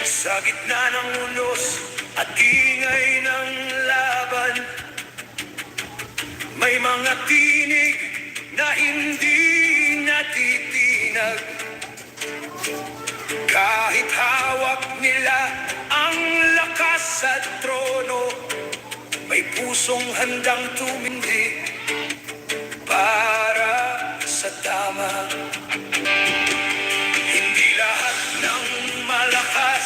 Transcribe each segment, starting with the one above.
Sa gitna ng unos at ingay ng laban, may mga tinig na hindi natitinag. Kahit hawak nila ang lakas at trono, may pusong handang tumindig para sa tama. Hindi lahat ng malakas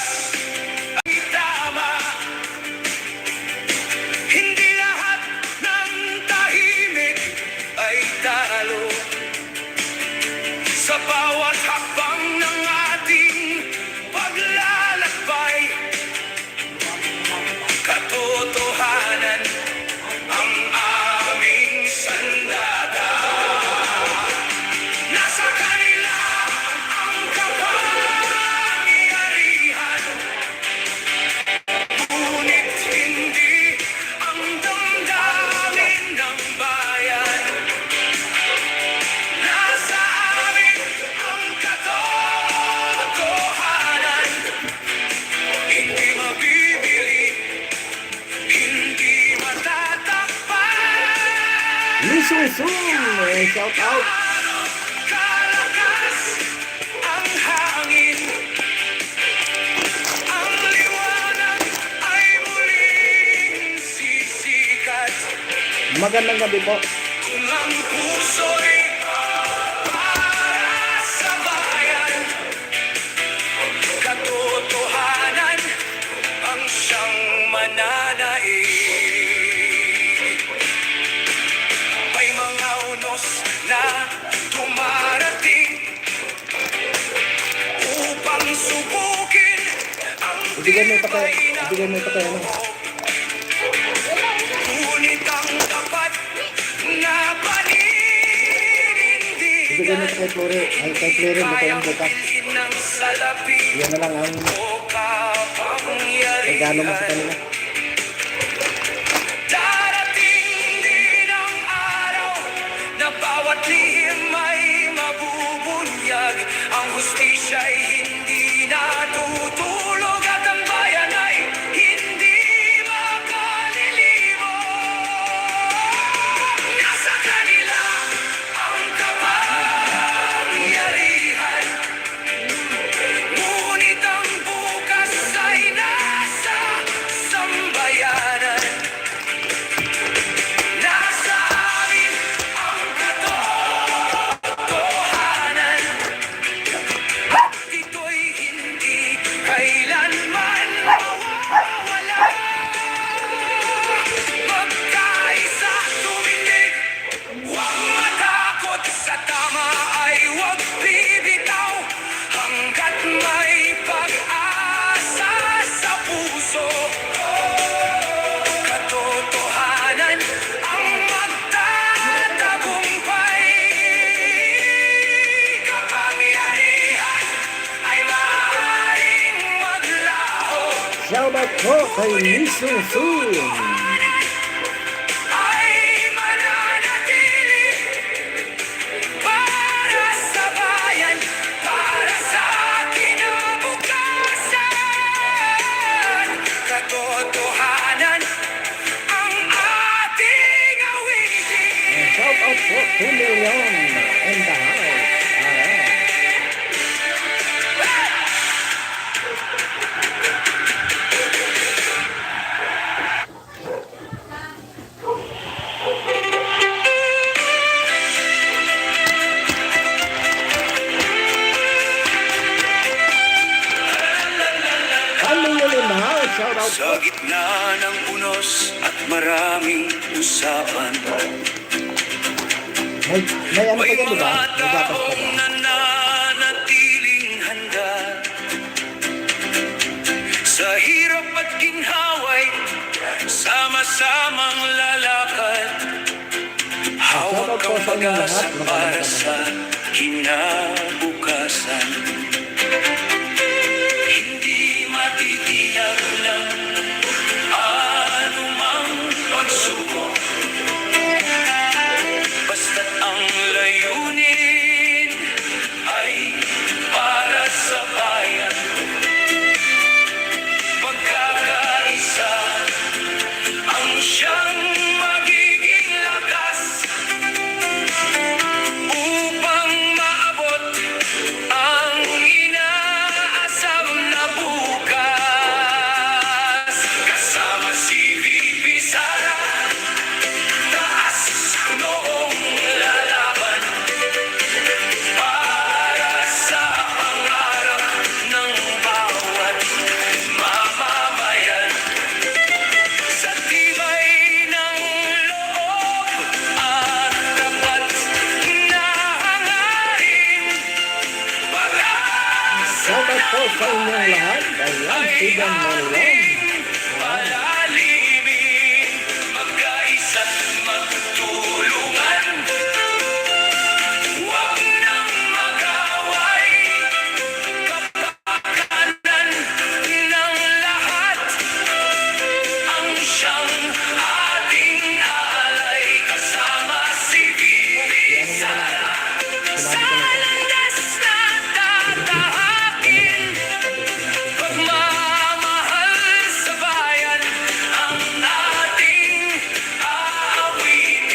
ay tama. Hindi lahat ng tahimik ay talo. Sa bawat hakbang ng ating paglalakbay, katotohanan ang aming sandata. Nasa kanila ang kapangyarihan, ngunit hindi ang damdamin ng bayan. Nasa amin ang katotohanan, hindi mabibili, hindi matatakpan. Lisusung, shout out. Kalakas ang hangin, ang liwanag ay muling sisikat. Magandang gabi po. Kung ang puso'y para sa bayan, katotohanan ang siyang mananaig. May mga unos na dumarating upang subukin ang Ibigay mo pa tibay ng ibigay mo pa kayo, ano? ngunit ang tapat na Ibigay mo paninindigan pa kay Flore. Ay, kay Flore, mo kayang kayong bukas. bilhin ng salapi Yan na lang ang o regalo mo sa kanila. kapangyarihan. Darating din ang araw na bawat lihim ay mabubunyag. Ang hustisya'y hindi natutulog at ang bayan ay hindi makalilimutan. Nasa kanila ang kapangyarihan, ngunit ang bukas ay nasa sambayanan. Nasa amin ang katotohanan, at ito'y hindi kailanman mawawala. Magkaisa tumindig, huwag matakot sa tama, ay huwag bibitaw hanggat may pag-asa sa puso. Katotohanan ang magtatagumpay. Kapangyarihan ay maaaring maglaho, Shout out po kay Lisusung. ay mananatili para sa bayan, para sa kinabukasan. Katotohanan ang ating awitin. Shout out po 2 million in the house. Alright. Shout out Sa gitna ng unos at maraming usapan, may ano pa may dyan, di ba? mga May gatas pa taong dyan. nananatiling handa. Sa hirap at ginhaway, sama-samang lalakad. Hawak Shoutout po ang sa inyong pag-asa lahat. para sa kinabukasan. Hindi matitiyag ng anumang pagsubok, basta't ang layunin ay para sa bayan. Pagkakaisa ang siyang magiging lakas upang maabot ang inaasam na bukas. Kasama si VP Sara, taas noong lalaban para sa pangarap ng bawat mamamayan. Sa tibay ng loob at tapat na hangarin, Shoutout po sa inyong lahat. Ayan, Sigan Marilon. palalimin, magkaisa't magtulungan. Huwag nang mag-away, kapakanan ng lahat ang siyang ating alay. Kasama si VP Sara sa landas na tatahakin. Pagmamahal sa bayan ang ating aawitin.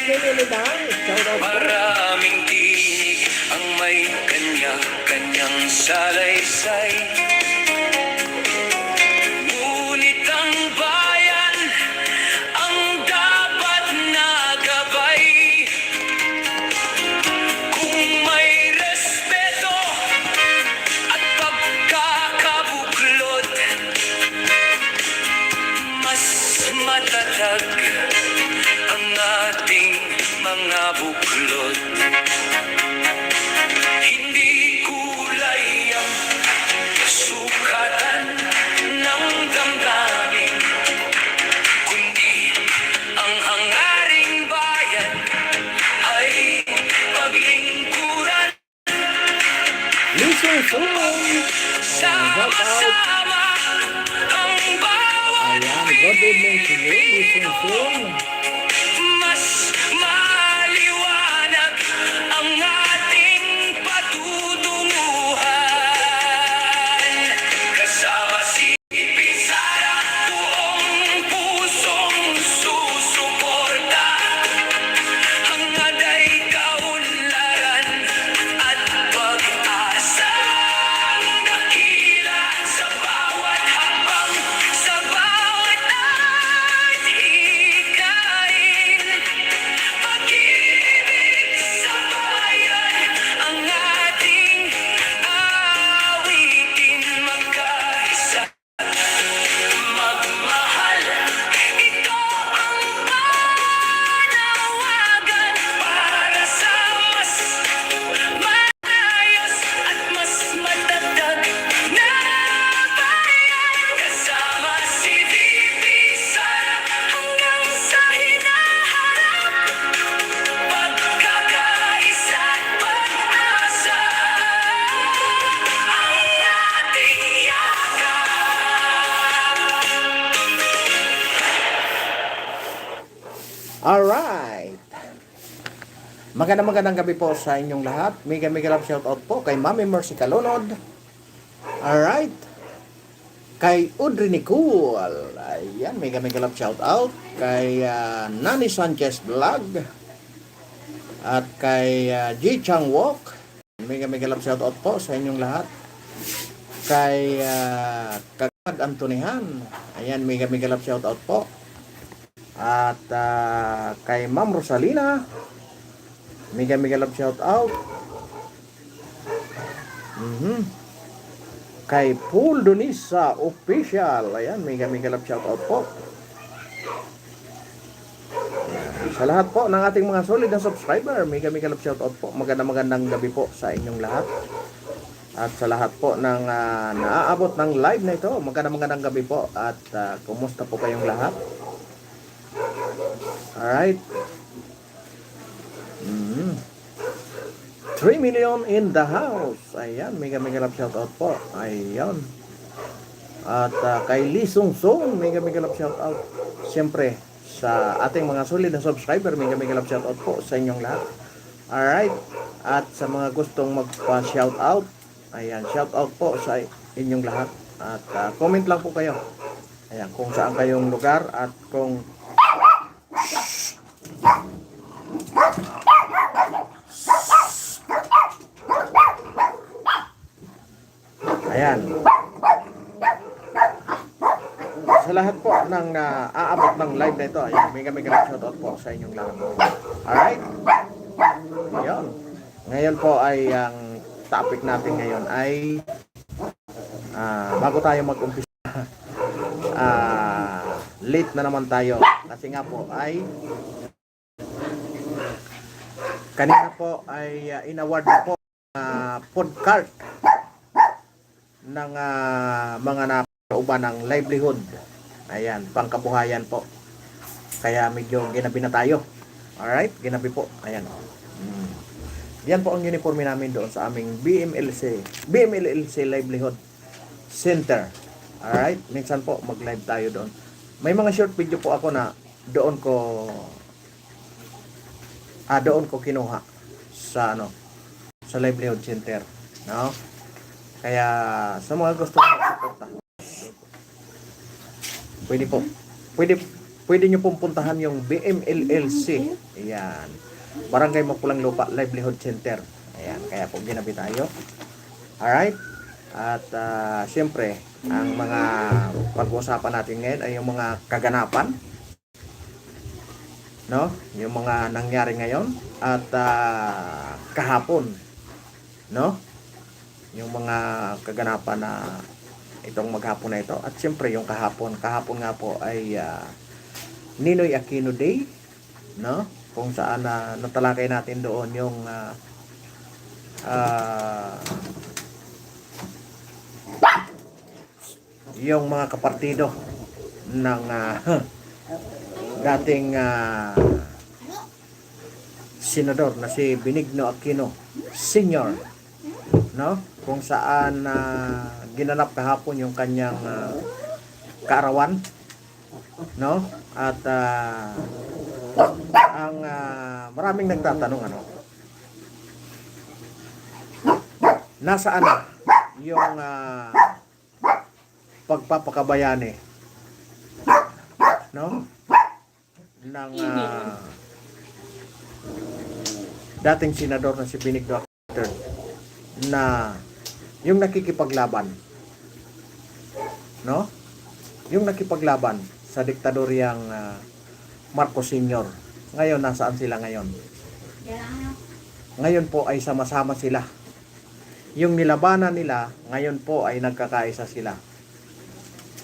Nilidang. Shoutout po. Maraming tinig ang may kanya-kanyang salaysay. Ngunit ang bayan ang dapat na gabay. Kung may respeto at pagkakabuklod, mas matatag ang ating mga buklod. Hindi kulay ang sukatan ng damdamin, kundi ang hangaring bayan ay paglingkuran. Listen soon. Sama-sama ang bawat Ayan, good evening to you. Listen soon. mas maliwanag ang ating patutunguhan. Kasama si Sara, buong pusong susuporta. Hangad ay kaunlaran at pag-asa, dakila sa bawat hakbang, sa bawat at hikain. Pag-ibig sa bayan ang ating awitin. Magkaisa, magmahal, ito ang panawagan para sa mas maayos at mas matatag na bayan. Kasama si VP Sara hanggang sa hinaharap, pagkakaisa at pag-asa ang ating yakap. Alright. Magandang gabi po sa inyong lahat. Mega love shoutout po kay Mami Mercy Calonod. Alright. Kay Audrey Nicole. Ayan, mega love shoutout. Kay Nani Sanchez Vlog. At kay G Chang Walk. Mega love shoutout po sa inyong lahat. Kay Kagad Antonihan. Ayan, mega love shoutout po. At kay Ma'am Rosalina, mega love shout out. Kay Paul Donisa Official, ayan, mega love shout out po. Sa lahat po ng ating mga solid na subscriber, mega love shout out po. Magandang gabi po sa inyong lahat. At sa lahat po ng naaabot ng live na ito, magandang gabi po. At kumusta po kayong lahat? Alright. 3 million in the house. Ayan, mega love shoutout po. Ayan. At kay Lee Sung Sung, mega love shoutout. Siyempre, sa ating mga solid na subscriber, mega love shoutout po sa inyong lahat. Alright. At sa mga gustong magpa-shoutout, ayan, shoutout po sa inyong lahat. At comment lang po kayo. Ayan, kung saan kayong lugar at kung ayan. Sa lahat po ng aabot ng live na ito, ayan, mega shoutout po sa inyong lahat. Alright? Ayan. Ngayon po ay ang topic natin ngayon ay bago tayo mag-umpisa, late na naman tayo kasi nga po ay kanina po ay in-award po food cart ng mga nakauban ng livelihood. Ayan, pangkabuhayan po. Kaya medyo ginabi na tayo. Alright, ginabi po. Ayan. Yan po ang uniforme namin doon sa aming BMLLC Livelihood Center. Alright, minsan po mag-live tayo doon. May mga short video po ako na doon ko kinuha sa sa Livelihood Center, no? Kaya sa mga gusto magsuporta, pwede nyo pong puntahan yung BMLLC. Ayan, Barangay Mapulang Lupa Livelihood Center. Ayan, kaya po ginabi tayo. Alright. At siyempre, ang mga pag-uusapan natin ngayon ay yung mga kaganapan, no? Yung mga nangyari ngayon at kahapon, no? Yung mga kaganapan na itong maghapon na ito. At siyempre yung kahapon nga po ay Ninoy Aquino Day, no? Kung saan natalakay natin doon yung yung mga kapartido ng dating senador na si Benigno Aquino Sr., no? Kung saan ginanap kahapon yung kanyang kaarawan, no? At ang maraming nagtatanong nasaan na yung pagpapakabayani, no? Ng dating senador na si Benigno Aquino na yung nakikipaglaban, no? Yung nakipaglaban sa diktadoryang Marcos Sr. Ngayon, nasaan sila ngayon? Ngayon po ay sama-sama sila. Yung nilabanan nila, ngayon po ay nagkakaisa sila,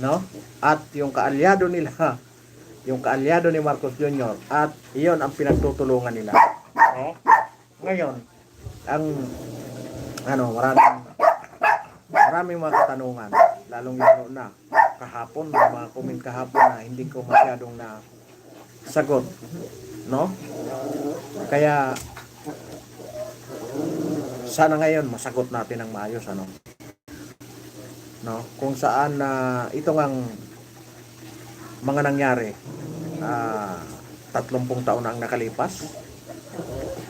no? At yung kaalyado nila, yung kaalyado ni Marcos Jr. at iyon ang pinagtutulungan nila, no? Ngayon, ang maraming mga katanungan, lalong-lalo na kahapon, mga comment kahapon na hindi ko masyadong na sagot, no? Kaya sana ngayon masagot natin ng maayos, no? Kung saan ito ngang mga nangyari 30 taon na ang nakalipas,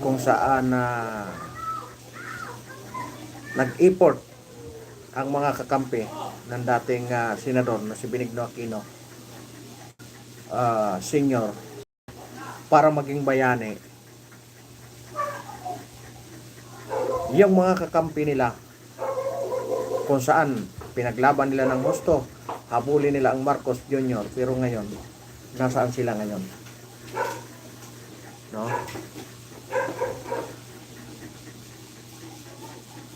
kung saan nag-effort ang mga kakampi ng dating senador na si Benigno Aquino Sr. para maging bayani. Yung mga kakampi nila, kung saan pinaglaban nila ng gusto, habulin nila ang Marcos Jr. Pero ngayon, nasaan sila ngayon, no?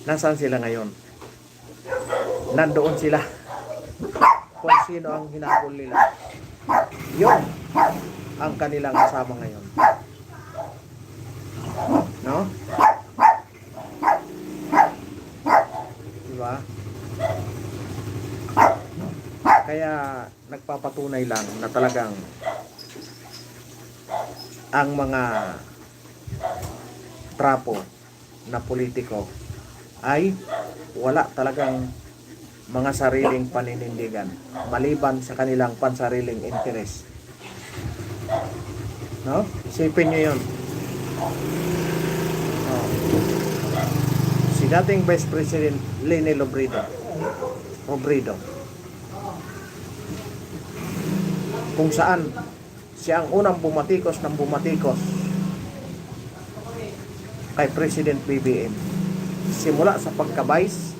Nasaan sila ngayon? Nandoon sila. Kung sino ang hinabol nila, yun ang kanilang kasama ngayon, no? Diba? Kaya nagpapatunay lang na talagang ang mga trapo na politiko ay wala talagang mga sariling paninindigan maliban sa kanilang pansariling interes. No? Isipin nyo yun. Oh. Si dating Vice President Leni Robredo, kung saan siya ang unang bumatikos ng bumatikos kay President BBM. Simula sa pagka-vice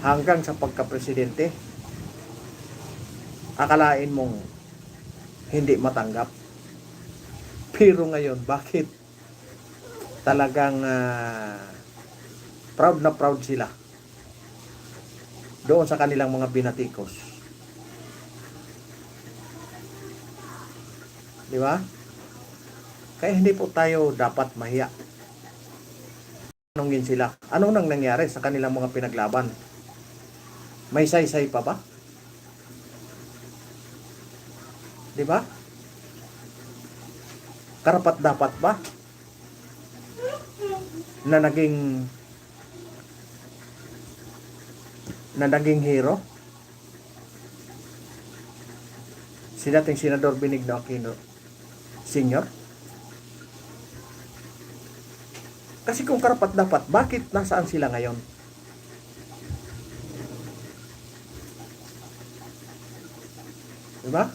hanggang sa pagka-presidente, akalain mong hindi matanggap. Pero ngayon, bakit talagang proud na proud sila doon sa kanilang mga binatikos? Di ba? Kaya hindi po tayo dapat mahiya. Tanungin sila, ano nang nangyari sa kanilang mga pinaglaban? May saysay pa ba? Di ba? Karapat dapat ba na naging hero si dating Senador Benigno Aquino Sr.? Kasi kung karapat dapat, bakit nasaan sila ngayon? Diba?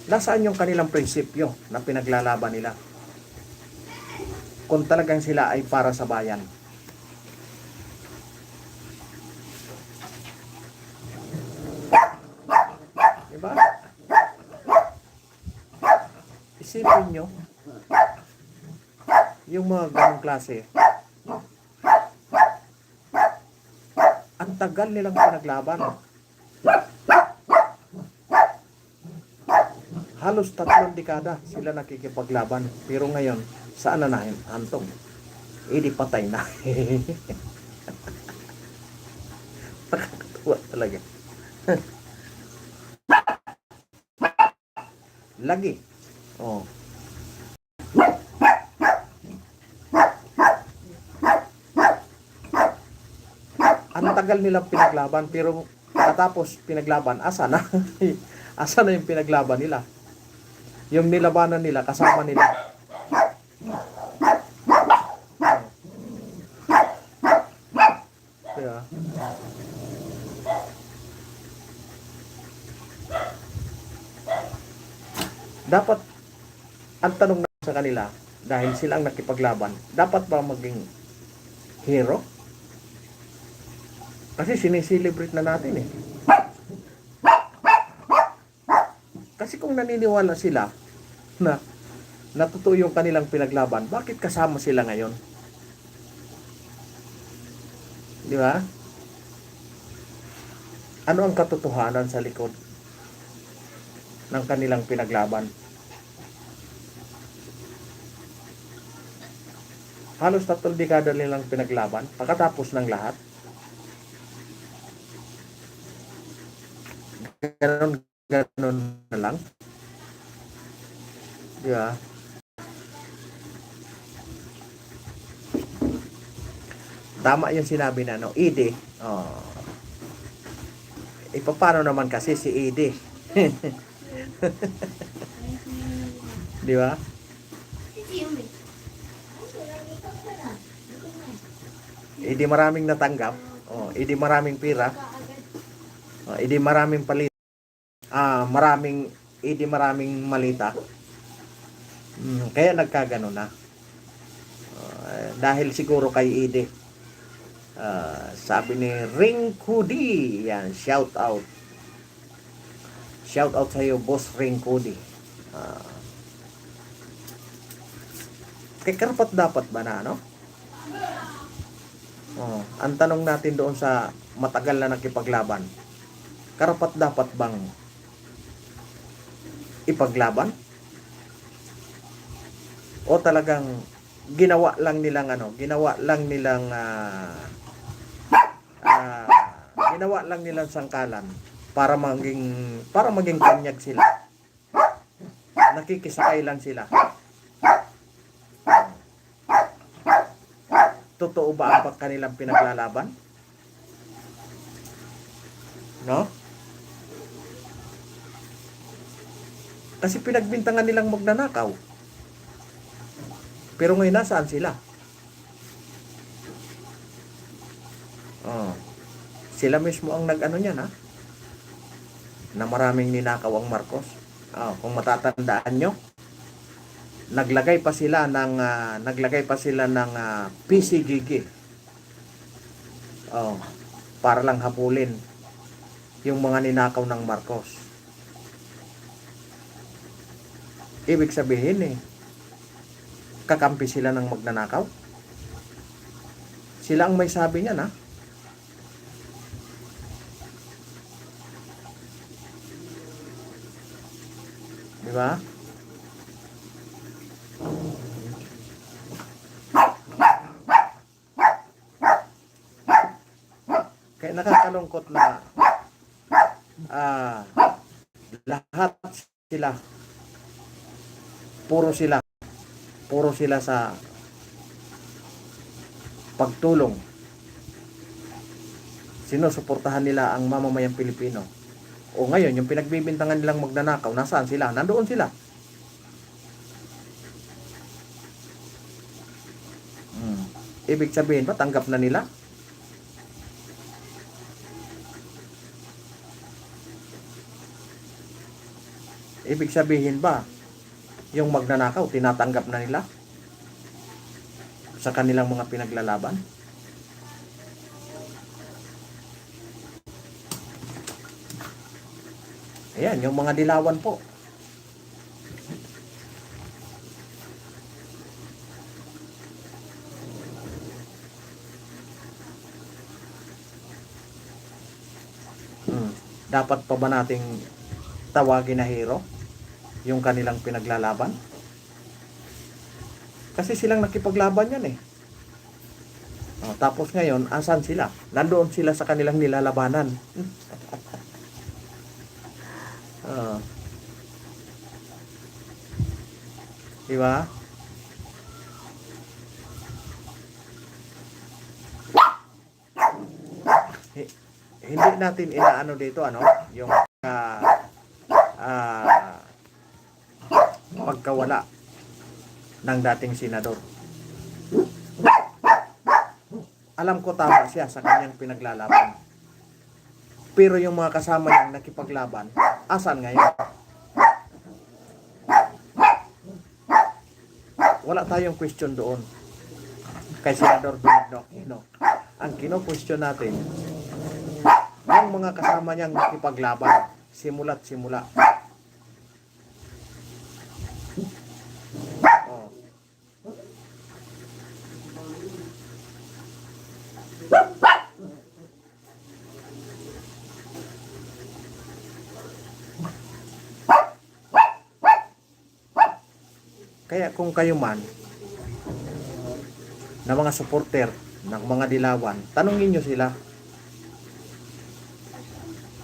Nasaan yung kanilang prinsipyo na pinaglalaban nila? Kung talagang sila ay para sa bayan. Diba? Isipin nyo, yung mga ganong klase, ang tagal nilang pinaglaban. Halos 3 dekada sila nakikipaglaban. Pero ngayon, saan na hantong? Di patay na. Nakakatuwa talaga. Lagi. Oh. Ang tagal nilang pinaglaban, pero pagkatapos pinaglaban, asa na? Asa na yung pinaglaban nila? Yung nilabanan nila, kasama nila. Kaya, dapat, ang tanong na sa kanila, dahil sila ang nakipaglaban, dapat ba maging hero? Kasi sineselebrate na natin eh. Kasi kung naniniwala sila na natutuyo yung kanilang pinaglaban, bakit kasama sila ngayon? Di ba? Ano ang katotohanan sa likod ng kanilang pinaglaban? Halos 3 dekada nilang pinaglaban, pagkatapos ng lahat, ganon na lang. Di ba? Tama yung sinabi na, no? ED. Oh. Paano naman kasi si ED? Di ba? ED maraming natanggap. Oh, ED maraming pira. Oh, ED maraming palit. Maraming malita. Kaya nagkagano na. Dahil siguro kay Ide. Sabi ni Ring Cudi, yan, shout out. Shout out sa iyo, Boss Ring Cudi. Kay karapat dapat ba na, no? Ang tanong natin doon sa matagal na nakipaglaban, karapat dapat bang ipaglaban? O talagang ginawa lang nilang sangkalan para maging kanyag sila. Nakikisakay lang sila. totoo ba ang kanilang pinaglalaban? No? Kasi pinagbintangan nilang magnanakaw. Pero ngayon, nasaan sila? Oh. Sila mismo ang nag-ano niyan, ha? Na maraming ninakaw ang Marcos. Oh, kung matatandaan nyo, naglagay pa sila ng PCGG. Oh, para lang habulin yung mga ninakaw ng Marcos. Ibig sabihin kakampi sila ng magnanakaw. Sila ang may sabi niyan, ha? Di ba? Kaya nakakalungkot na lahat sila puro sila sa pagtulong. Sinusuportahan nila ang mamamayang Pilipino. O ngayon, yung pinagbibintangan nilang magnanakaw, nasaan sila? Nandoon sila. Ibig sabihin ba, tanggap na nila? Ibig sabihin ba, yung magnanakaw, tinatanggap na nila sa kanilang mga pinaglalaban? Ayan, yung mga dilawan po. Dapat pa ba nating tawagin na hero yung kanilang pinaglalaban? Kasi silang nakipaglaban yan tapos ngayon, asan sila? Nandoon sila sa kanilang nilalabanan. Diba? Hindi natin inaano dito yung pagkawala ng dating senador. Alam ko tama siya sa kanyang pinaglalaban. Pero yung mga kasama niyang nakipaglaban, asan ngayon? Wala tayong question doon kay Senador Benigno Aquino. Ang kino-question natin, yung mga kasama niyang nakipaglaban, simula't simula. Kaya kung kayo man na mga supporter ng mga dilawan, tanungin nyo sila.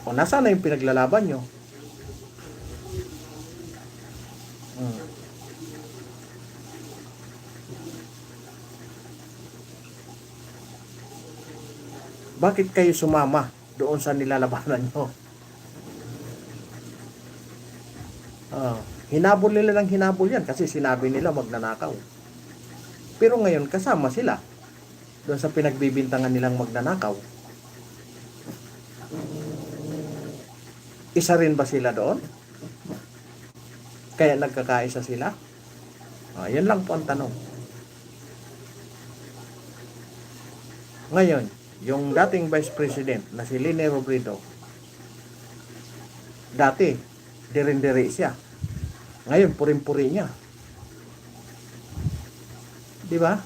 O nasaan na yung pinaglalaban nyo? Bakit kayo sumama doon sa nilalabanan nyo? Hinabol nila ng hinabol yan kasi sinabi nila magnanakaw. Pero ngayon kasama sila doon sa pinagbibintangan nilang magnanakaw. Isa rin ba sila doon? Kaya nagkakaisa sila? Yan lang po ang tanong. Ngayon, yung dating Vice President na si Leni Robredo, dati, dirin-diri siya. Ngayon, puring-puri niya. Di ba?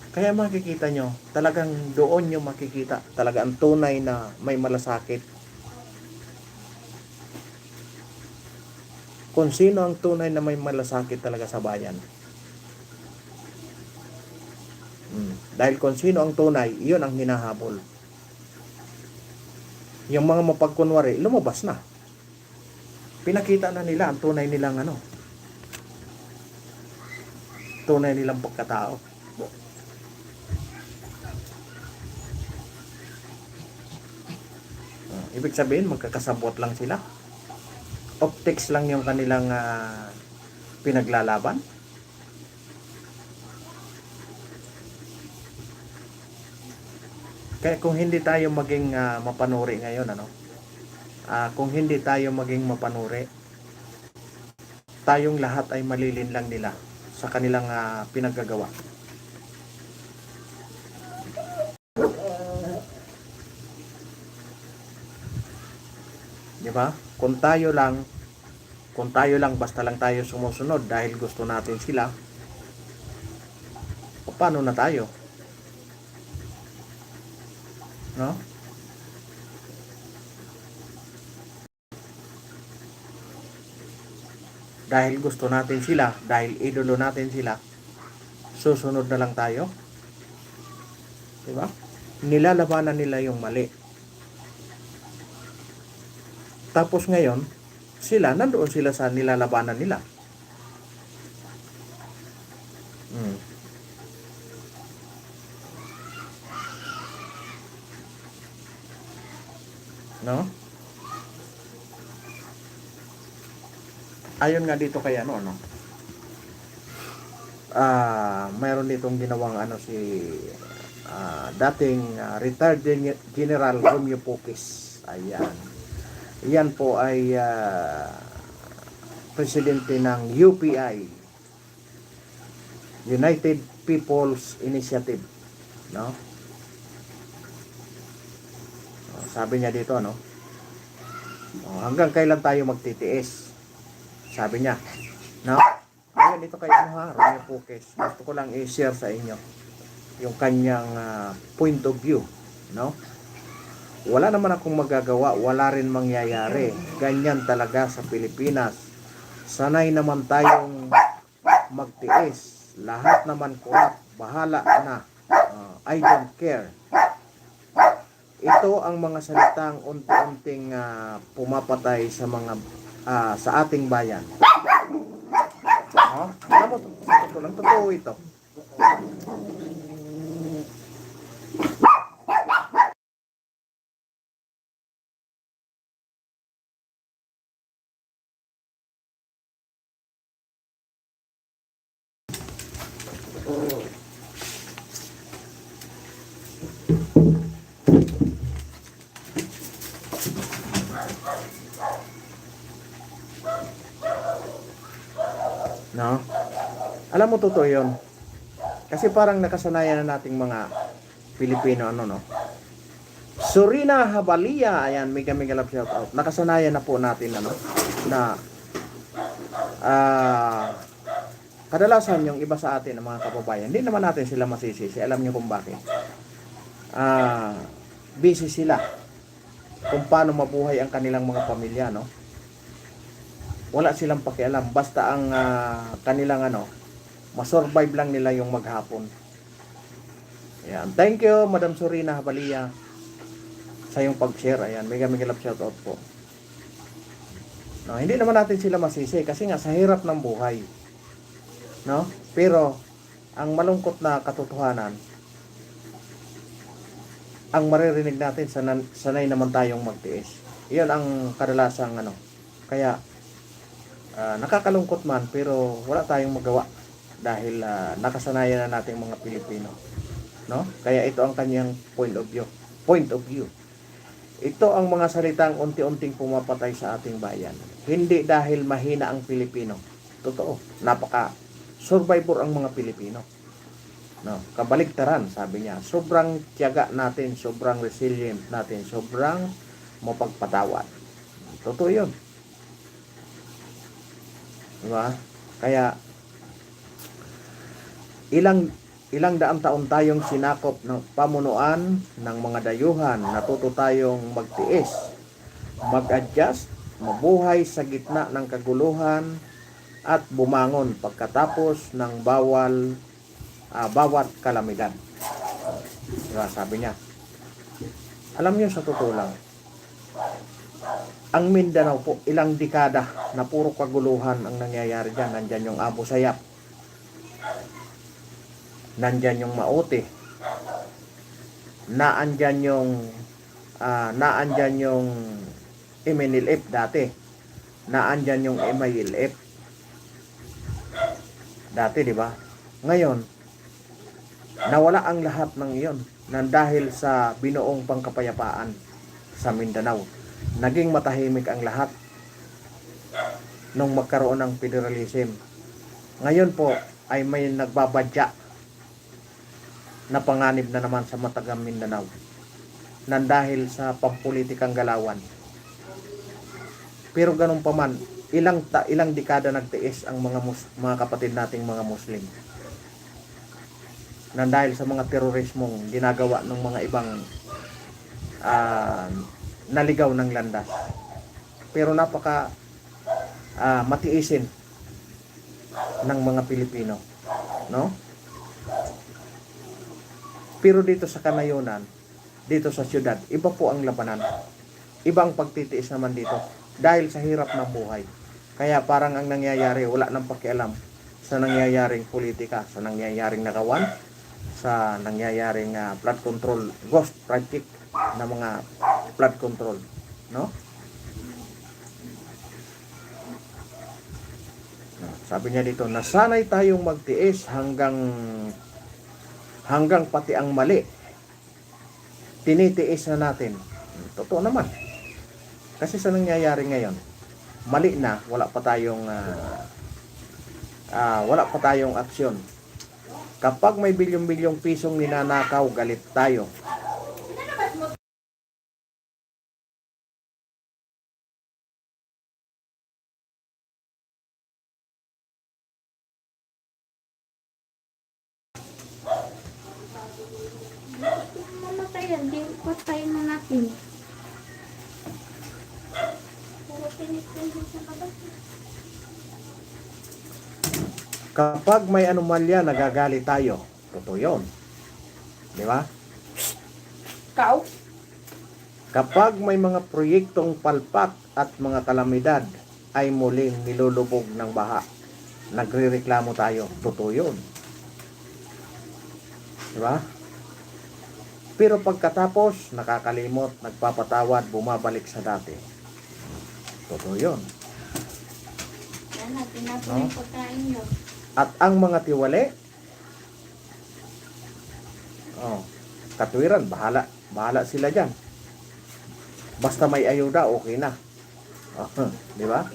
Kaya makikita nyo, talagang doon nyo makikita talaga ang tunay na may malasakit. Kung sino ang tunay na may malasakit talaga sa bayan. Dahil kung sino ang tunay, iyon ang hinahabol. Yung mga mapagkunwari, lumabas na. Pinakita na nila ang tunay nilang tunay nilang pagkatao. Ibig sabihin, magkakasabot lang sila. Optics lang yung kanilang pinaglalaban. Kaya kung hindi tayo maging mapanuri ngayon, kung hindi tayo maging mapanuri, tayong lahat ay malilin lang nila sa kanilang pinaggagawa. Di ba? Kung tayo lang basta lang tayo sumusunod dahil gusto natin sila, paano na tayo? No? Dahil gusto natin sila, dahil idolo natin sila, susunod na lang tayo. Di ba? Nilalabanan nila yung mali. Tapos ngayon, nandoon sila sa nilalabanan nila. No? Ayon nga dito kay mayroon ditong ginawang si dating retired General Romeo Pukis. Ayan. Yan po ay presidente ng UPI, United People's Initiative, no? Sabi niya dito, hanggang kailan tayo magtitiis? Sabi niya, no? Ngayon dito kay Romeo Pukis, gusto ko lang i-share sa inyo yung kanyang point of view, no? Wala naman akong magagawa, wala rin mangyayari. Ganyan talaga sa Pilipinas. Sanay naman tayong magtiis. Lahat naman corrupt. Bahala na. I don't care. Ito ang mga salitang unti-unting pumapatay sa mga sa ating bayan. Alam mo, totoo ito. No? Alam mo, totoo yun. Kasi parang nakasanayan na nating mga Pilipino, Surina Habalia, ayan, mega love shout out. Nakasanayan na po natin, na kadalasan yung iba sa atin, ng mga kababayan, hindi naman natin sila masisisi. Alam niyo kung bakit. Busy sila kung paano mabuhay ang kanilang mga pamilya, Wala silang pakialam. Basta ang kanilang masurvive lang nila yung maghapon. Ayan. Thank you, Madam Surina Habalia, sa yung pag-share. Ayan. Mega love shout out po. No, hindi naman natin sila masisi kasi nga sa hirap ng buhay. No? Pero ang malungkot na katotohanan, ang maririnig natin, sanay naman tayong magtiis. Iyon ang kadalasang Kaya nakakalungkot man, pero wala tayong magawa dahil nakasanayan na nating mga Pilipino, no? Kaya ito ang kanyang point of view. Ito ang mga salitang unti-unting pumapatay sa ating bayan. Hindi dahil mahina ang Pilipino. Totoo, napaka survivor ang mga Pilipino, no? Kabaligtaran, sabi niya, sobrang tiyaga natin, sobrang resilient natin, sobrang mapagpatawad. Totoo 'yun. Diba? Kaya ilang daang taon tayong sinakop ng pamunuan ng mga dayuhan, natuto tayong magtiis, mag-adjust, mabuhay sa gitna ng kaguluhan at bumangon pagkatapos ng bawat kalamidad. Diba? Sabi niya. Alam niyo, sa totoo lang, ang Mindanao po, ilang dekada na puro kaguluhan ang nangyayari dyan. Nandyan yung Abu Sayyaf. nandyan yung Maote, naandyan yung MNLF dati, naandyan yung MILF dati, di ba? Ngayon, nawala ang lahat ng iyon nang dahil sa binuong pangkapayapaan sa Mindanao. Naging matahimik ang lahat nung magkaroon ng federalism. Ngayon po ay may nagbabadya na panganib na naman sa matagang Mindanao nang dahil sa pampulitikang galawan. Pero ganun pa man, ilang dekada nagtiis ang mga kapatid nating mga Muslim nang dahil sa mga terorismong ginagawa ng mga ibang naligaw ng landas. Pero napaka matiisin ng mga Pilipino, no? Pero dito sa Kanayunan, dito sa syudad, iba po ang labanan. Ibang pagtitiis naman dito dahil sa hirap ng buhay. Kaya parang ang nangyayari, wala nang pakialam sa nangyayaring politika, sa nangyayaring nakawan, sa nangyayaring flood control, ghost project na mga flood control, no? Sabi niya dito, nasanay tayong magtiis hanggang pati ang mali tinitiis na natin. Totoo naman. Kasi sa nangyayari ngayon, mali na, wala pa tayong aksyon. Kapag may bilyong-bilyong pisong ninanakaw, galit tayo. Mamatayan, di patayin na natin. Pero pinipili sa kabas. Kapag may anomalya, nagagalit tayo. Totoo yun. Di ba? Kau? Kapag may mga proyektong palpak at mga kalamidad, ay muling nilulubog ng baha. Nagrereklamo tayo. Totoo yun. Di ba? Pero pagkatapos, nakakalimot, nagpapatawad, bumabalik sa dati. Totoo yun. Yan na, tinapon No? yung pagkain nyo. At ang mga tiwali, katwiran, bahala sila dyan. Basta may ayuda, okay na. Di ba?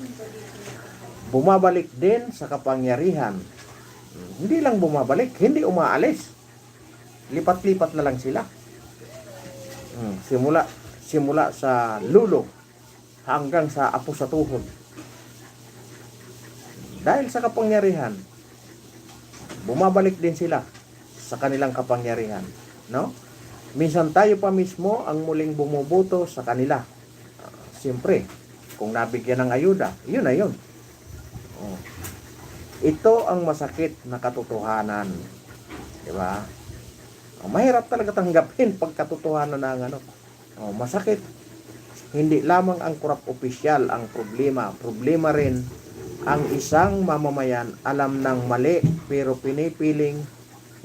Bumabalik din sa kapangyarihan. Hindi lang bumabalik, hindi umaalis. Lipat-lipat na lang sila. Simula sa lulo hanggang sa apo sa tuhod. Dahil sa kapangyarihan, bumabalik din sila sa kanilang kapangyarihan, no? Minsan tayo pa mismo ang muling bumuboto sa kanila. Siyempre, kung nabigyan ng ayuda, yun na yun. Ito ang masakit na katotohanan. Di ba? Mahirap talaga tanggapin pag katotohanan ng masakit. Hindi lamang ang korap opisyal ang problema. Problema rin ang isang mamamayan alam ng mali pero pinipiling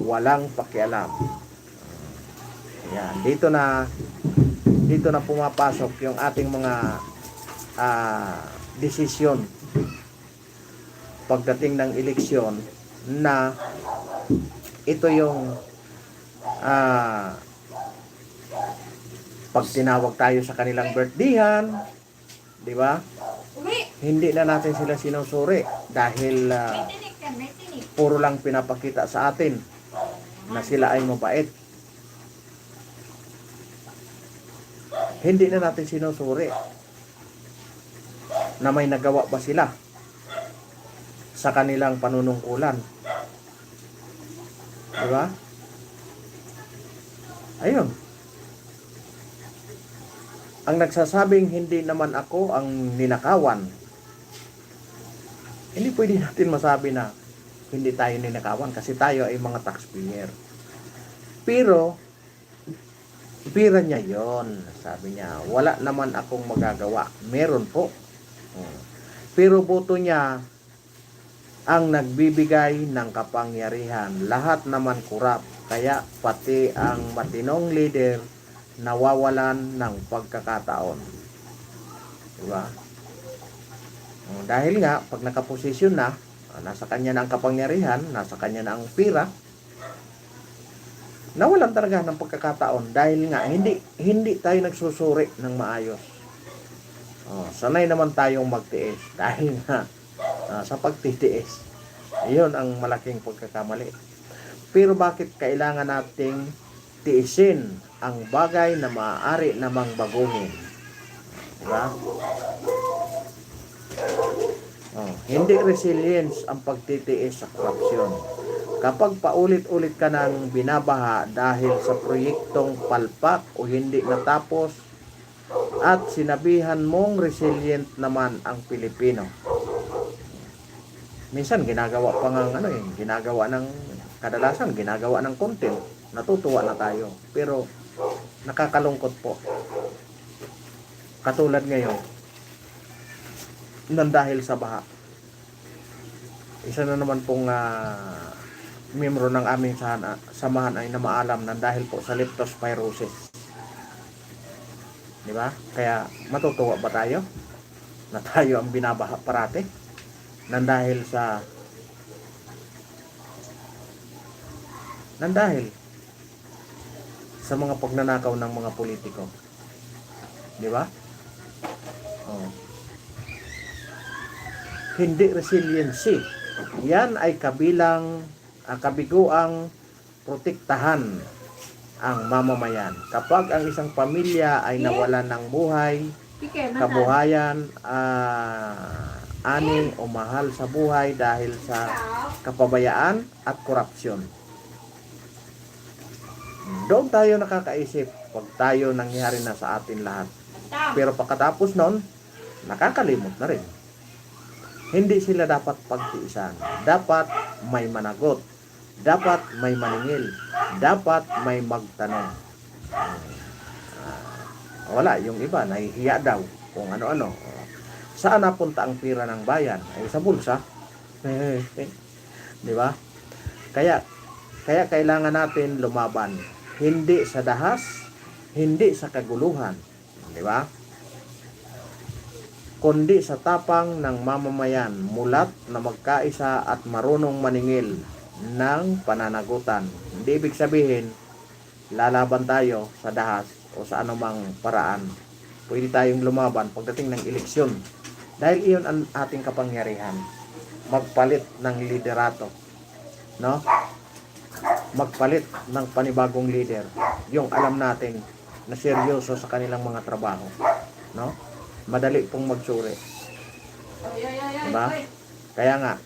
walang pakialam. Yan, dito na pumapasok yung ating mga desisyon pagdating ng eleksyon na ito yung pag tinawag tayo sa kanilang birthdayhan, di ba? Hindi na natin sila sinusuri dahil puro lang pinapakita sa atin na sila ay mabait. Hindi na natin sinusuri na may nagawa ba sila sa kanilang panunungkulan. Di ba? Ayun. Ang nagsasabing hindi naman ako ang ninakawan, hindi pwede natin masabi na hindi tayo ninakawan kasi tayo ay mga taxpayer. Pero, pira niya yon, sabi niya. Wala naman akong magagawa. Meron po. Pero boto niya ang nagbibigay ng kapangyarihan. Lahat naman kurap. Kaya pati ang matinong leader nawawalan ng pagkakataon. Diba? Dahil nga, pag nakaposisyon na, nasa kanya na ang kapangyarihan, nasa kanya na ang pira, nawalan talaga ng pagkakataon dahil nga hindi tayo nagsusuri ng maayos. Sanay naman tayong magtiis dahil nga sa pagtitiis. Iyon ang malaking pagkakamali. Pero bakit kailangan nating tiisin ang bagay na maaari namang baguhin? Diba? Hindi resilience ang pagtitiis sa korupsyon. Kapag paulit-ulit ka nang binabaha dahil sa proyektong palpak o hindi natapos at sinabihan mong resilient naman ang Pilipino. Minsan ginagawa pa ng kadalasan ginagawa ng content. Natutuwa na tayo. Pero nakakalungkot po. Katulad ngayon, nang dahil sa baha. Isa na naman pong miyembro ng aming samahan ay namaalam nang dahil po sa leptospirosis. Di ba? Kaya matutuwa ba tayo na tayo ang binabaha parate nang dahil sa mga pagnanakaw ng mga politiko. Di ba? Hindi resiliency. Yan ay kabiguang protektahan ang mamamayan. Kapag ang isang pamilya ay nawalan ng buhay, kabuhayan, ani o mahal sa buhay dahil sa kapabayaan at korupsyon. Doon tayo nakakaisip pag tayo nangyari na sa atin lahat. Pero pagkatapos nun, nakakalimot na rin. Hindi sila dapat pagtiisan. Dapat may managot. Dapat may maningil. Dapat may magtanong. Wala, yung iba, nahihiya daw kung ano-ano. Saan napunta ang pira ng bayan? Ay sa bulsa. Di ba? Kaya kailangan natin lumaban. Hindi sa dahas, hindi sa kaguluhan. Di ba? Kundi sa tapang ng mamamayan, mulat na magkaisa at marunong maningil ng pananagutan. Hindi ibig sabihin, lalaban tayo sa dahas o sa anumang paraan. Pwede tayong lumaban pagdating ng eleksyon. Dahil iyon ang ating kapangyarihan. Magpalit ng liderato. No? Magpalit ng panibagong leader. Yung alam natin na seryoso sa kanilang mga trabaho. No? Madali pong magsuri. Diba? Kaya nga,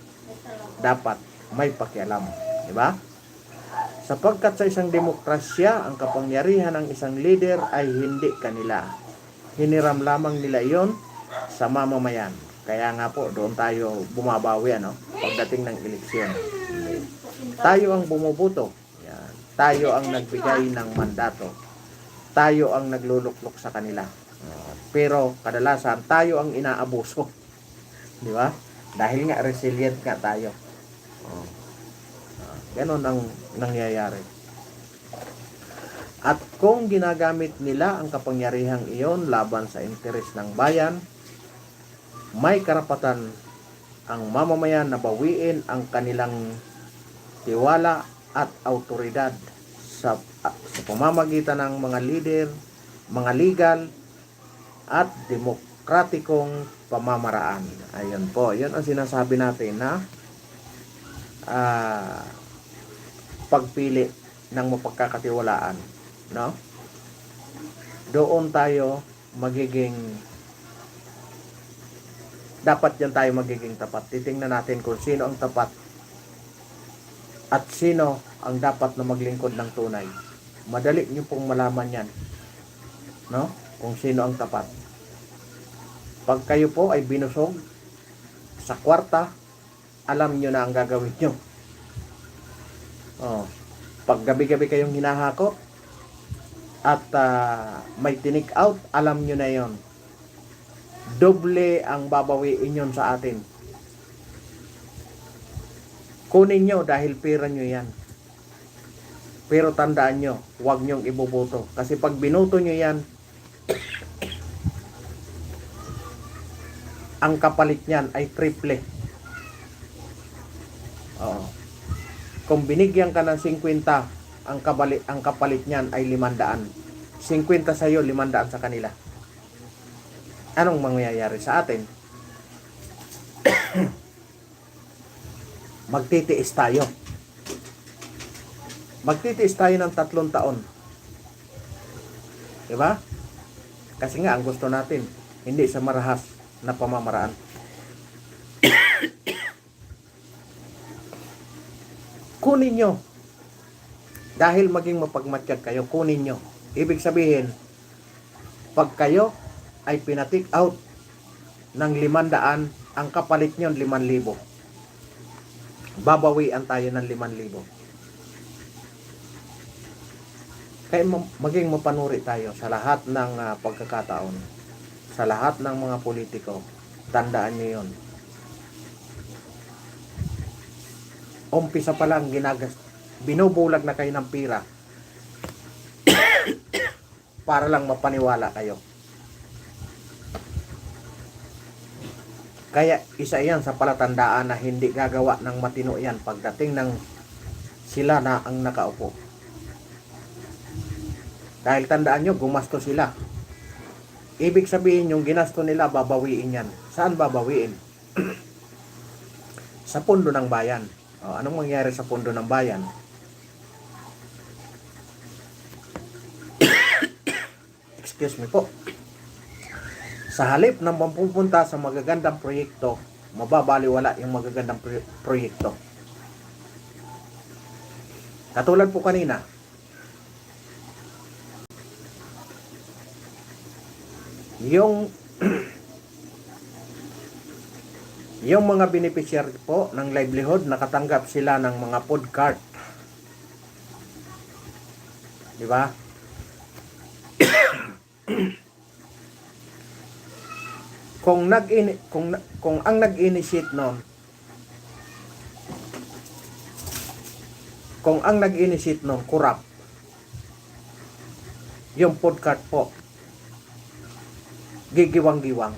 dapat may pakialam. Diba? Sapagkat sa isang demokrasya, ang kapangyarihan ng isang leader ay hindi kanila. Hiniram lamang nila iyon sa mamamayan. Kaya nga po, doon tayo bumabawi, pagdating ng eleksyon. Tayo ang bumuboto. Yan. Tayo ang nagbigay ng mandato. Tayo ang nagluluklok sa kanila. Pero kadalasan tayo ang inaabuso. Di ba? Dahil nga resilient nga tayo. Ganon ang nangyayari. At kung ginagamit nila ang kapangyarihang iyon laban sa interes ng bayan, may karapatan ang mamamayan na bawiin ang kanilang tiwala at autoridad sa pamamagitan ng mga leader, mga legal, at demokratikong pamamaraan. Ayun po, yun ang sinasabi natin na pagpili ng mapagkakatiwalaan, no? Doon tayo dapat yan tayo magiging tapat. Titingnan natin kung sino ang tapat at sino ang dapat na maglingkod ng tunay. Madali nyo pong malaman yan, no? Kung sino ang tapat. Pag kayo po ay binusog sa kwarta, alam nyo na ang gagawin nyo. Pag gabi-gabi kayong hinahakot at may tinik out, alam nyo na yon. Doble ang babawiin yun sa atin. Kunin nyo dahil pera nyo yan. Pero tandaan nyo, huwag nyong iboboto. Kasi pag binoto nyo yan, ang kapalit niyan ay triple. Oo. Kung binigyan ka ng 50, ang kapalit niyan ay 500. 50 sa iyo, 500 sa kanila. Anong mangyayari sa atin? Magtitiis tayo. Magtitiis tayo ng 3 taon. Diba? Kasi nga, ang gusto natin, hindi sa marahas na pamamaraan. Kunin nyo. Dahil maging mapagmatsyag kayo, kunin nyo. Ibig sabihin, pag kayo ay pinatik out ng 500, ang kapalit nyo 5,000. Babawian tayo ng 5,000. Kaya maging mapanuri tayo sa lahat ng pagkakataon, sa lahat ng mga politiko. Tandaan nyo yun. Umpisa pa lang binubulag na kayo ng pira para lang mapaniwala kayo. Kaya isa yan sa palatandaan na hindi gagawa ng matino yan pagdating ng sila na ang nakaupo. Dahil tandaan nyo, gumasto sila. Ibig sabihin, yung ginasto nila, babawiin yan. Saan babawiin? Sa pundo ng bayan. O, anong mangyari sa pundo ng bayan? Excuse me po. Sa halip ng mapupunta sa magagandang proyekto, mababaliwala yung magagandang proyekto. Katulad po kanina, yung mga beneficiary po ng livelihood, nakatanggap sila ng mga food cart. Di ba? Kung ang nag-initiate noon, corrupt, yung food cart po, gigiwang-giwang.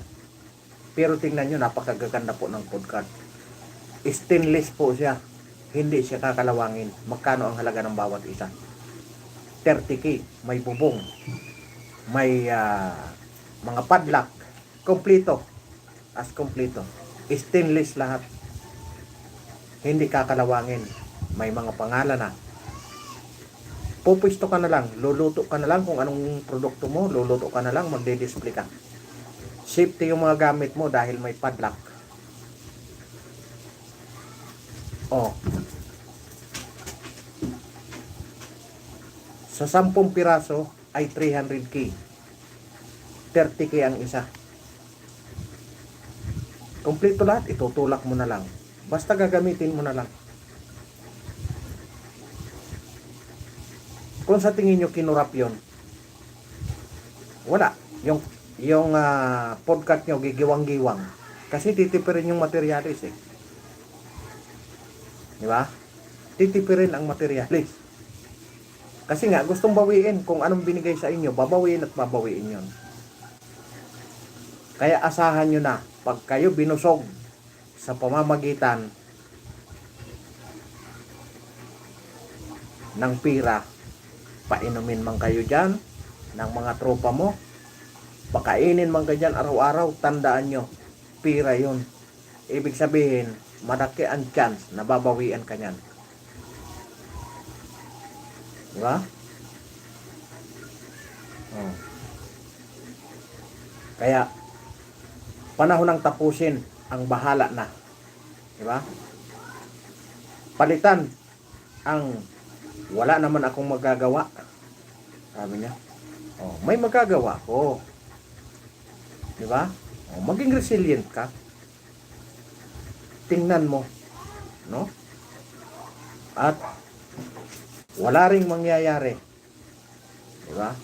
Pero tingnan nyo, napakagaganda po ng food cart. Stainless po siya. Hindi siya kakalawangin. Magkano ang halaga ng bawat isa? 30K. May bubong. May mga padlock. Kompleto. As kompleto. Stainless lahat. Hindi kakalawangin. May mga pangalan na. Pupusto ka na lang. Luluto ka na lang kung anong produkto mo. Luluto ka na lang. Magde-display ka. Safety yung mga gamit mo dahil may padlock. Oh. Sa 10 piraso ay 300K. 30K ang isa. Kompleto lahat, itutulak mo na lang. Basta gagamitin mo na lang. Kung sa tingin nyo kinurap yun, wala. Yung podcast nyo gigiwang-giwang. Kasi titipirin yung materialis eh. Di ba? Titipirin ang materialis. Kasi nga, gustong bawiin. Kung anong binigay sa inyo, babawiin at babawiin yun. Kaya asahan nyo na, pag kayo binusog sa pamamagitan ng pira, painumin man kayo dyan, ng mga tropa mo, pakainin man kayo dyan araw-araw, tandaan nyo, pira yun. Ibig sabihin, malaki ang chance na babawian ka nyan. Diba? Oh. Kaya, panahon ng tapusin ang bahala na. Diba? Palitan ang wala naman akong magagawa. Sabi niya. Oh, may magagawa ko. Diba? Oh, maging resilient ka. Tingnan mo. No? At wala ring mangyayari. Diba?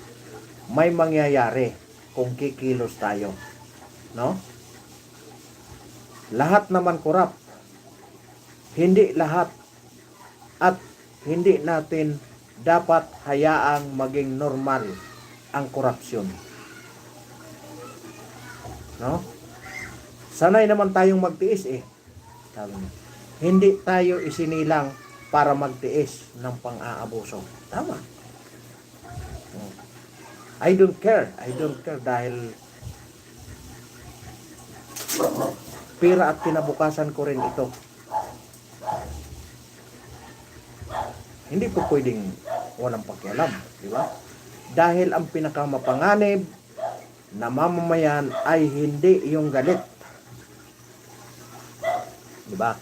May mangyayari kung kikilos tayo. No? Lahat naman korap. Hindi lahat At hindi natin dapat hayaang maging normal ang korupsyon. No? Sanay naman tayong magtiis eh. Sabi niya. Hindi tayo isinilang para magtiis ng pang-aabuso. Tama. I don't care. I don't care dahil pira at kinabukasan ko rin ito. Hindi ko pwedeng walang pakialam, di ba? Dahil ang pinakamapanganib na mamamayan ay hindi yung galit. Di ba?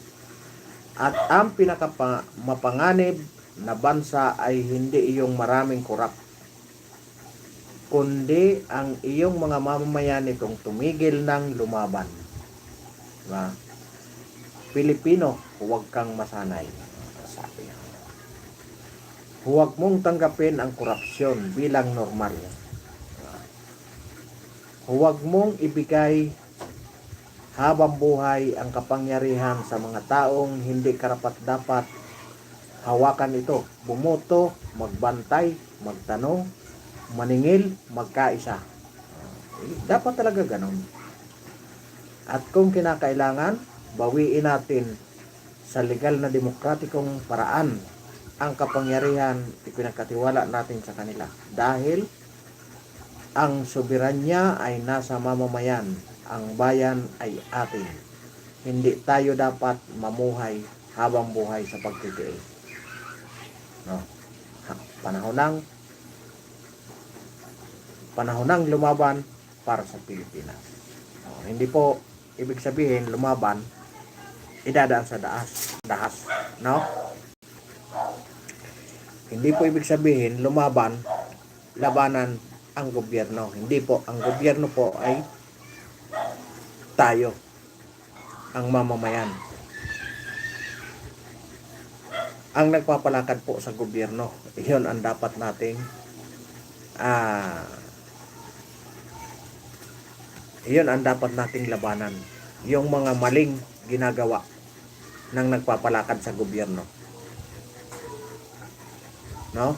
At ang pinakamapanganib na bansa ay hindi yung maraming korap, kundi ang iyong mga mamamayan itong tumigil ng lumaban. Diba? Pilipino, huwag kang masanay. Sabi niya. Huwag mong tanggapin ang korupsyon bilang normal. Diba? Huwag mong ibigay habang buhay ang kapangyarihan sa mga taong hindi karapat-dapat hawakan ito. Bumoto, magbantay, magtanong, maningil, magkaisa. Dapat talaga ganun. At kung kinakailangan, bawiin natin sa legal na demokratikong paraan ang kapangyarihan ipinagkatiwala natin sa kanila. Dahil ang soberanya ay nasa mamamayan. Ang bayan ay atin. Hindi tayo dapat mamuhay habang buhay sa pagtitiis. No? Panahon ng lumaban para sa Pilipinas. Hindi po ibig sabihin lumaban idadaan sa dahas, no? Hindi po ibig sabihin lumaban labanan ang gobyerno. Hindi po, ang gobyerno po ay tayo, ang mamamayan. Ang nagpapalakad po sa gobyerno, iyon ang dapat nating iyon ang dapat nating labanan. Yung mga maling ginagawa ng nagpapalakad sa gobyerno. No?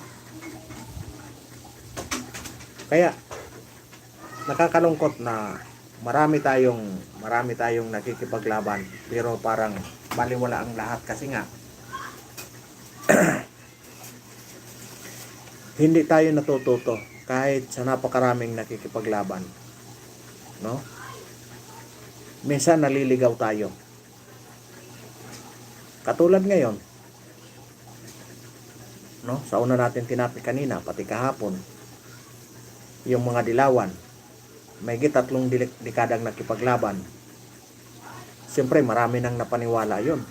Kaya nakakalungkot na marami tayong nakikipaglaban pero parang baliwala ang lahat kasi nga hindi tayo natututo kahit sa napakaraming nakikipaglaban. No? Minsan naliligaw tayo. Katulad ngayon, no? Sa una natin tinapik kanina, pati kahapon, yung mga dilawan, may 3 dekadang nakipaglaban. Siyempre, marami nang napaniwala yon.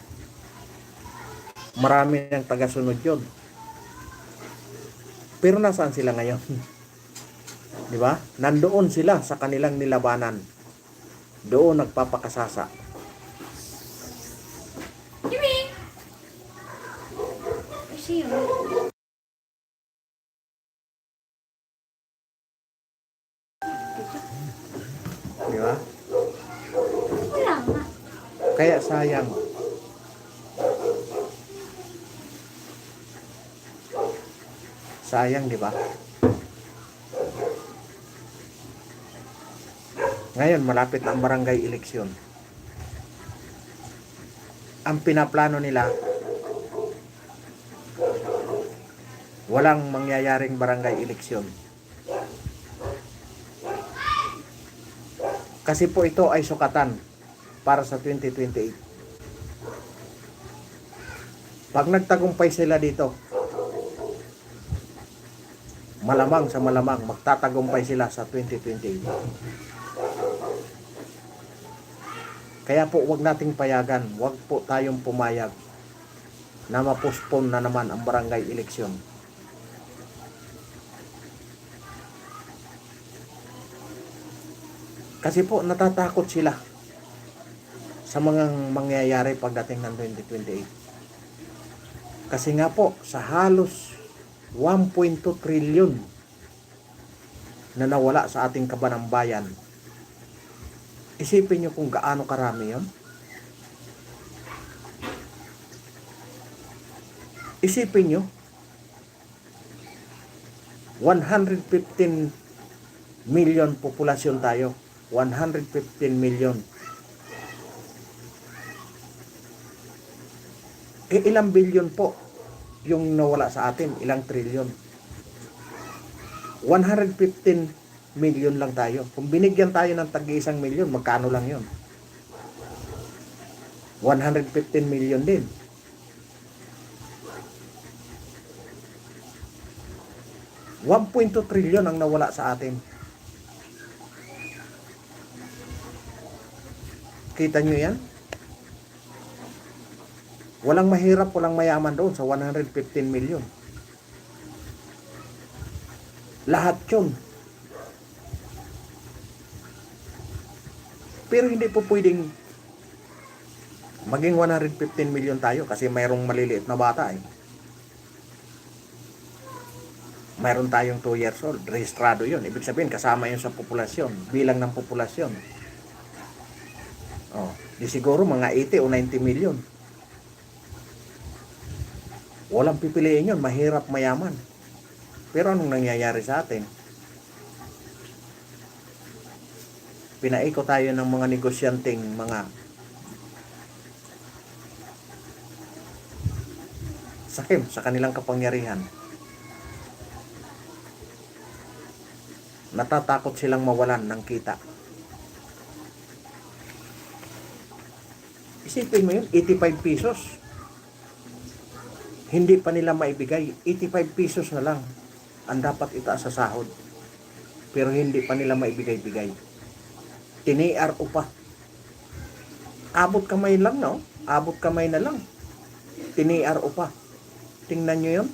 Marami nang tagasunod yon. Pero nasaan sila ngayon? Di ba? Nandoon sila sa kanilang nilabanan. Doon nagpapakasasa. Di ba? Wala nga. Kaya sayang. Sayang, di ba? Ngayon, malapit na ang barangay eleksyon. Ang pinaplano nila, walang mangyayaring barangay eleksyon. Kasi po ito ay sukatan para sa 2028. Pag nagtagumpay sila dito, malamang sa malamang magtatagumpay sila sa 2028. Kaya po wag nating payagan, wag po tayong pumayag na ma-postpone na naman ang barangay eleksyon. Kasi po natatakot sila sa mga mangyayari pagdating ng 2028. Kasi nga po sa halos 1.2 trilyon na nawala sa ating kabanang bayan. Isipin nyo kung gaano karami yon. Isipin nyo, 115 million populasyon tayo. 115 million. Ilang billion po yung nawala sa atin? Ilang trillion? 115 million lang tayo. Kung binigyan tayo ng tag-1 million, magkano lang yun? 115 million din. $1.2 trillion ang nawala sa atin. Kita nyo yan? Walang mahirap, walang mayaman doon sa 115 million. Lahat yun. Pero hindi po pwedeng maging 115 million tayo kasi mayroong maliliit na bata eh. Mayroon tayong 2 years old, rehistrado yun. Ibig sabihin, kasama yun sa populasyon, bilang ng populasyon. Oh, di siguro mga 80 o 90 million. Walang pipiliin yun, mahirap, mayaman. Pero anong nangyayari sa atin? Pinaiko tayo ng mga negosyanteng mga sakim sa kanilang kapangyarihan. Natatakot silang mawalan ng kita. Isipin mo yun, 85 pesos. Hindi pa nila maibigay. 85 pesos na lang ang dapat itaas sa sahod. Pero hindi pa nila maibigay-bigay. Tiniar pa. Abot kamay lang, no? Abot kamay na lang. Tiniar pa. Tingnan nyo yun.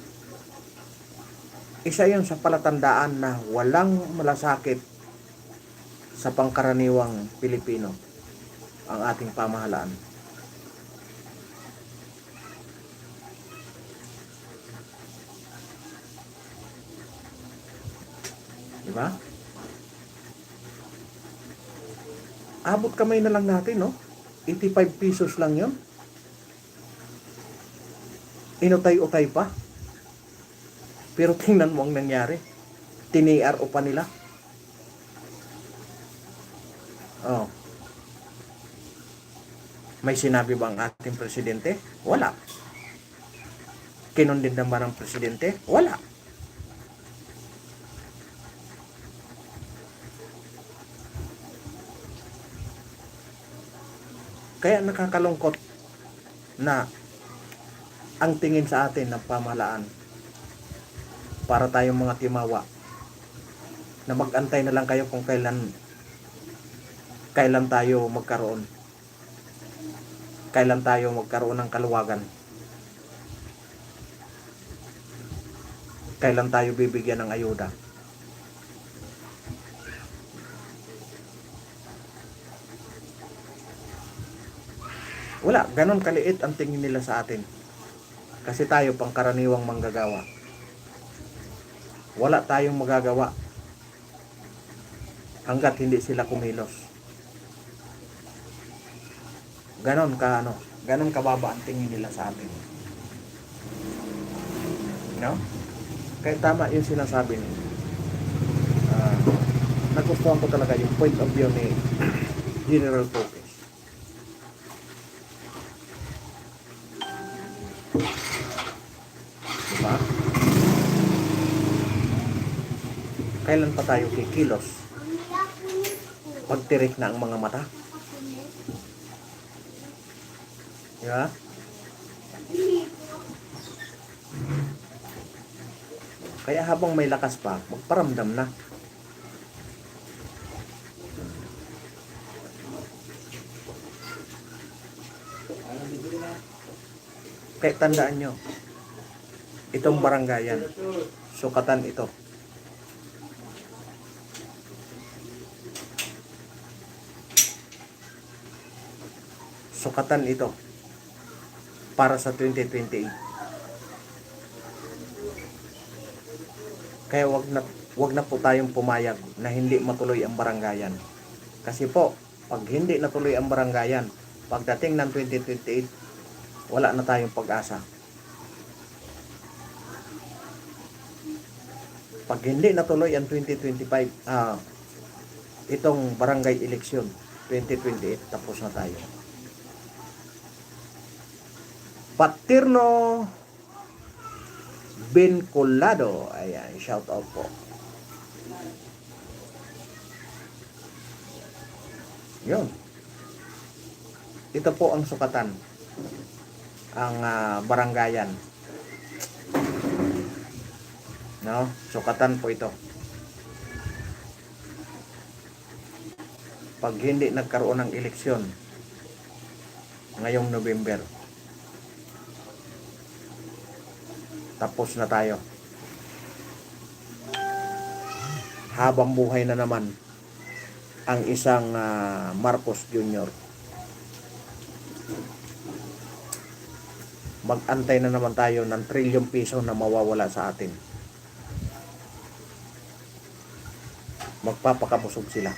Isa yun sa palatandaan na walang malasakit sa pangkaraniwang Pilipino ang ating pamahalaan. Diba? Abot kamay na lang natin, no? 85 pesos lang yun. Inutay-utay pa. Pero tingnan mo ang nangyari. Tiniar pa nila. Oh. May sinabi ba ang ating presidente? Wala. Kinundin na ba ng presidente? Wala. Kaya nakakalungkot na ang tingin sa atin ng pamahalaan para tayong mga timawa na mag-antay na lang kayo kung kailan tayo magkaroon ng kaluwagan, kailan tayo bibigyan ng ayuda. Wala, ganon kaliit ang tingin nila sa atin kasi tayo pangkaraniwang manggagawa. Wala tayong magagawa hanggat hindi sila kumilos. Ganon kababa ang tingin nila sa atin. No? Kaya tama yung sinasabi niyo. Nagustuhan ko talaga yung point of view ni General Focus. Diba? Kailan pa tayo kikilos? Pagtirik na ang mga mata. Diba? Kaya habang may lakas pa, magparamdam na. Kaya tandaan nyo, itong barangayan, sukatan ito. Sukatan ito para sa 2028. Kaya wag na po tayong pumayag na hindi matuloy ang barangayan. Kasi po, pag hindi natuloy ang barangayan, pagdating ng 2028, wala na tayong pag-asa. Pag hindi natuloy ang 2025, itong barangay election, 2028, tapos na tayo. Paterno Vinculado. Ayan, shout out po. Yun. Ito po ang sukatan. Ang barangayan. No? Sukatan po ito. Pag hindi nagkaroon ng eleksyon ngayong November, tapos na tayo. Habang buhay na naman ang isang Marcos Jr. Mag-antay na naman tayo ng trilyong piso na mawawala sa atin. Magpapakabusog sila.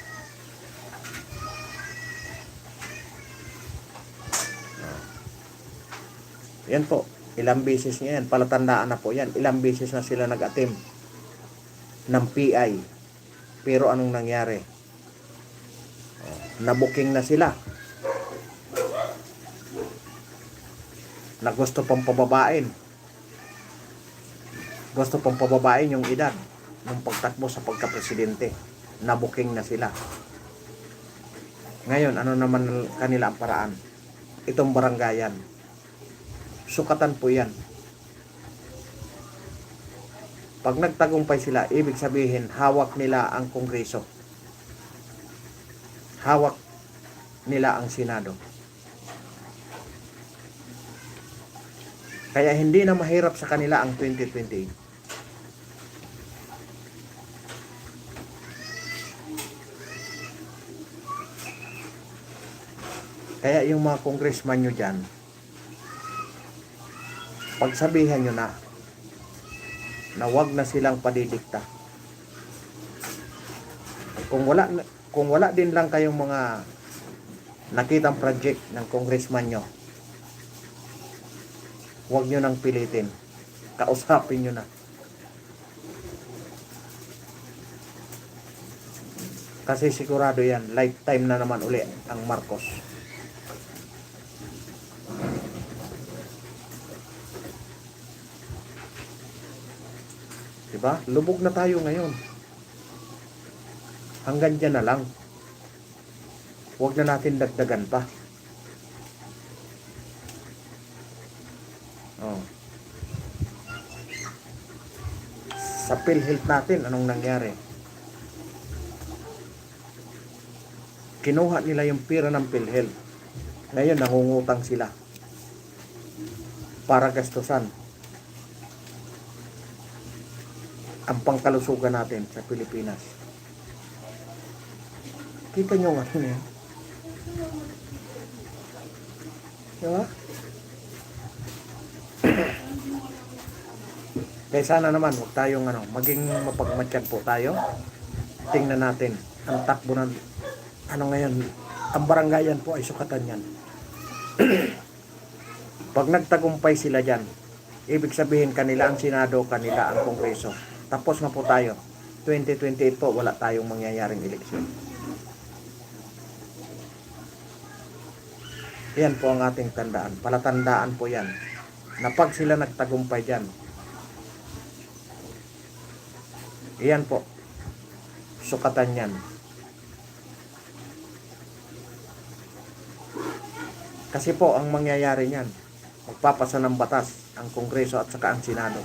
Yan po. Ilang beses niya yan. Palatandaan na po yan. Ilang beses na sila nag-attempt ng PI. Pero anong nangyari? Nabuking na sila. Na gusto pang pababain. Gusto pang pababain yung edad ng pagtakbo sa pagka-presidente. Nabuking na sila. Ngayon, ano naman kanila ang paraan? Itong barangayan. Sukatan po yan. Pag nagtagumpay sila, ibig sabihin, hawak nila ang Kongreso. Hawak nila ang Senado. Kaya hindi na mahirap sa kanila ang 2028. Kaya yung mga congressman nyo dyan, pagsabihan nyo na wag na silang padidikta. Kung wala din lang kayong mga nakitang project ng congressman nyo, wag nyo nang pilitin. Kausapin nyo na. Kasi sigurado yan, lifetime na naman uli ang Marcos. Diba? Lubog na tayo ngayon. Hanggang dyan na lang. Huwag na natin dagdagan pa. Oh. Sa PhilHealth natin, anong nangyari? Kinuha nila yung pira ng PhilHealth. Ngayon, nangungutang sila para gastusan ang pangkalusugan natin sa Pilipinas. Kita nyo nga yun eh. Diba? Kaya sana naman, huwag tayong maging mapagmatsyag po tayo. Tingnan natin ang takbo ng ngayon. Ang barangayan po ay sukatan yan. Pag nagtagumpay sila dyan, ibig sabihin kanila ang Senado, kanila ang Kongreso. Tapos na po tayo. 2028 po, wala tayong mangyayaring eleksyon. Yan po ang ating tandaan. Palatandaan po yan. Na pag sila nagtagumpay dyan, yan po. Sukatan yan. Kasi po, ang mangyayari niyan, magpapasa ng batas ang Kongreso at saka ang Senado.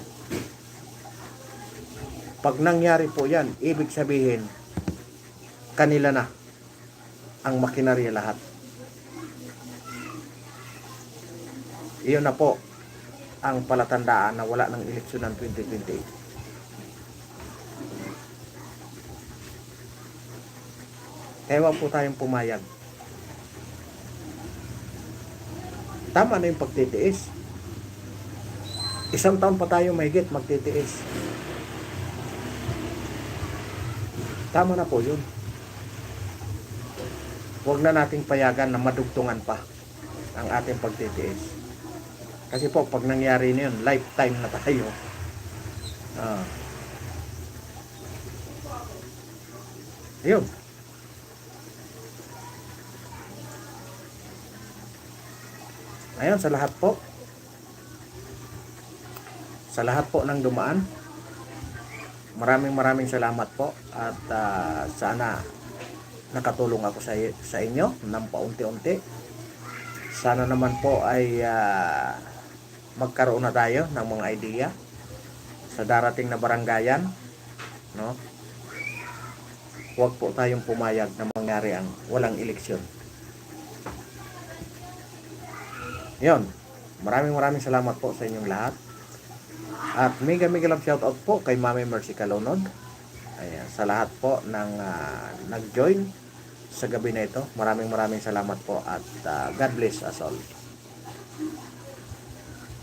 Pag nangyari po yan, ibig sabihin, kanila na ang makinarya lahat. Iyon na po ang palatandaan na wala ng eleksyon ng 2028. Kaya wag po tayong pumayag. Tama na yung pagtitiis. Isang taon pa tayo mahigit magtitiis. Tama na po yun. Huwag na nating payagan na madugtungan pa ang ating pagtitiis. Kasi po, pag nangyari na yun, lifetime na tayo. Ayun. Ayun, sa lahat po. Sa lahat po ng dumaan. Maraming salamat po. At sana nakatulong ako sa inyo ng paunti-unti. Sana naman po ay magkaroon na tayo ng mga idea sa darating na barangayan, no? Huwag po tayong pumayag na mangyari ang walang eleksyon. Yon. Maraming salamat po sa inyong lahat. At mega love shoutout po kay Mami Mercy Calonod. Ayan, sa lahat po ng nag-join sa gabi na ito. Maraming salamat po at God bless us all.